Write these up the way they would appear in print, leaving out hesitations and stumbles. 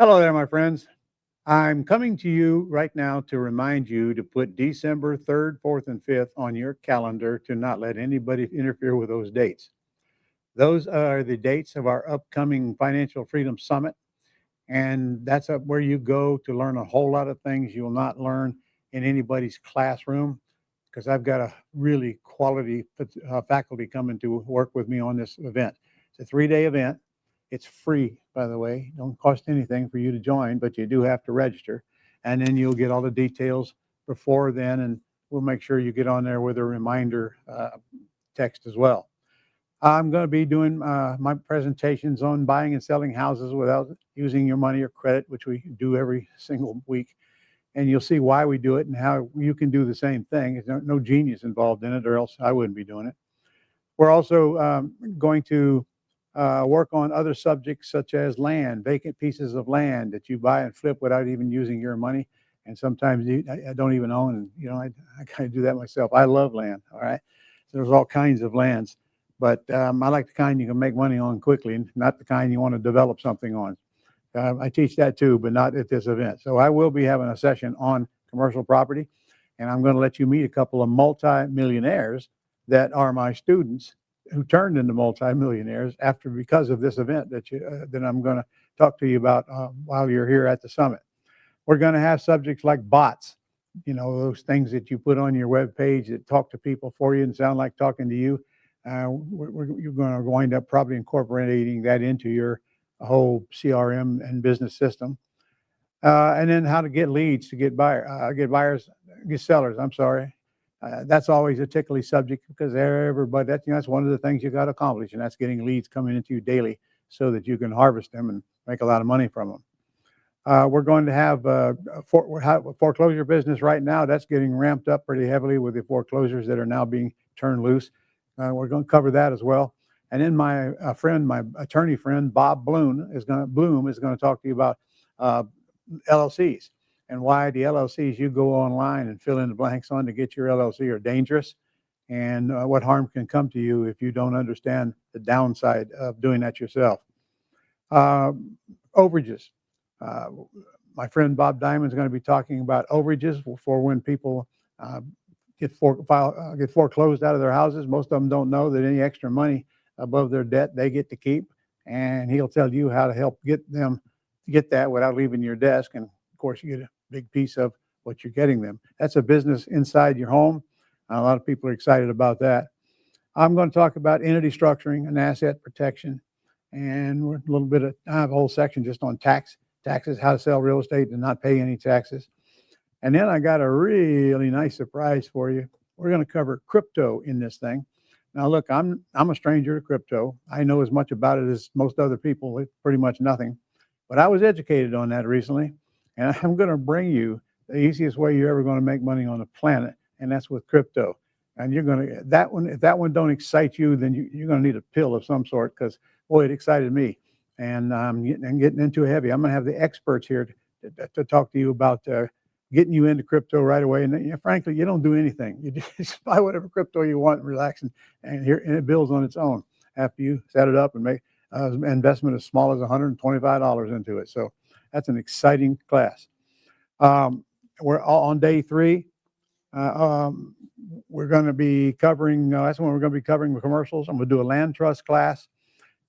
Hello there, my friends. I'm coming to you right now to remind you to put December 3rd, 4th, and 5th on your calendar to not let anybody interfere with those dates. Those are the dates of our upcoming Financial Freedom Summit, and that's up where you go to learn a whole lot of things you'll not learn in anybody's classroom because I've got a really quality faculty coming to work with me on this event. It's a 3-day event. It's free, by the way. Don't cost anything for you to join, but you do have to register. And then you'll get all the details before then, and we'll make sure you get on there with a reminder text as well. I'm going to be doing my presentations on buying and selling houses without using your money or credit, which we do every single week. And you'll see why we do it and how you can do the same thing. There's no genius involved in it, or else I wouldn't be doing it. We're also going to work on other subjects such as land, vacant pieces of land that you buy and flip without even using your money. And sometimes I don't even own, and I kind of do that myself. I love land. All right, so there's all kinds of lands, but I like the kind you can make money on quickly, and not the kind you want to develop something on. I teach that too, but not at this event. So I will be having a session on commercial property, and I'm going to let you meet a couple of multi-millionaires that are my students who turned into multimillionaires because of this event that I'm going to talk to you about while you're here at the summit. We're going to have subjects like bots, those things that you put on your web page that talk to people for you and sound like talking to you. You're going to wind up probably incorporating that into your whole CRM and business system. And then how to get leads to get sellers. I'm sorry. That's always a tickly subject because everybody, that's one of the things you got to accomplish, and that's getting leads coming into you daily so that you can harvest them and make a lot of money from them. We're going to have a foreclosure business right now. That's getting ramped up pretty heavily with the foreclosures that are now being turned loose. We're going to cover that as well. And then my attorney friend, Bob Bloom, is going to talk to you about LLCs. And why the LLCs you go online and fill in the blanks on to get your LLC are dangerous, and what harm can come to you if you don't understand the downside of doing that yourself. Overages. My friend Bob Diamond is going to be talking about overages for when people get foreclosed out of their houses. Most of them don't know that any extra money above their debt they get to keep, and he'll tell you how to help get them to get that without leaving your desk. And of course, you get a big piece of what you're getting them. That's a business inside your home. A lot of people are excited about that. I'm going to talk about entity structuring and asset protection. And I have a whole section just on taxes, how to sell real estate and not pay any taxes. And then I got a really nice surprise for you. We're going to cover crypto in this thing. Now, look, I'm a stranger to crypto. I know as much about it as most other people, pretty much nothing. But I was educated on that recently. And I'm going to bring you the easiest way you're ever going to make money on the planet, and that's with crypto. And you're going to if that one don't excite you, then you're going to need a pill of some sort, because boy, it excited me. And I'm getting into it heavy. I'm going to have the experts here to talk to you about getting you into crypto right away. And frankly, you don't do anything. You just buy whatever crypto you want, and relax, and it builds on its own after you set it up and make an investment as small as $125 into it. So that's an exciting class. We're all on day 3. We're going to be covering, that's when we're going to be covering the commercials. I'm going to do a land trust class.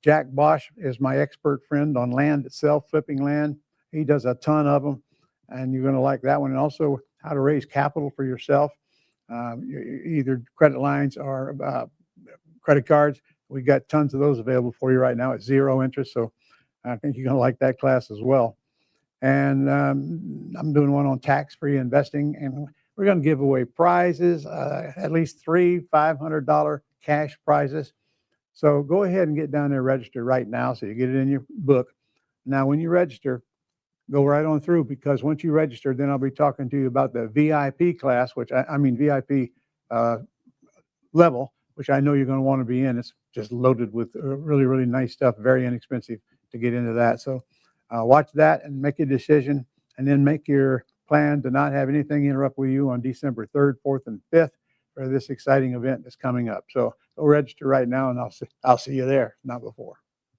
Jack Bosch is my expert friend on land itself, flipping land. He does a ton of them, and you're going to like that one. And also how to raise capital for yourself, either credit lines or credit cards. We got tons of those available for you right now at 0 interest. So I think you're going to like that class as well. And I'm doing one on tax-free investing, and we're going to give away prizes, at least 3 $500 cash prizes. So go ahead and get down there, register right now so you get it in your book. Now, when you register, go right on through, because once you register, then I'll be talking to you about the VIP class, which I mean VIP level, which I know you're going to want to be in. It's just loaded with really, really nice stuff, very inexpensive to get into that. So watch that and make a decision, and then make your plan to not have anything interrupt with you on December 3rd, 4th, and 5th for this exciting event that's coming up. So go register right now, and I'll see you there, not before.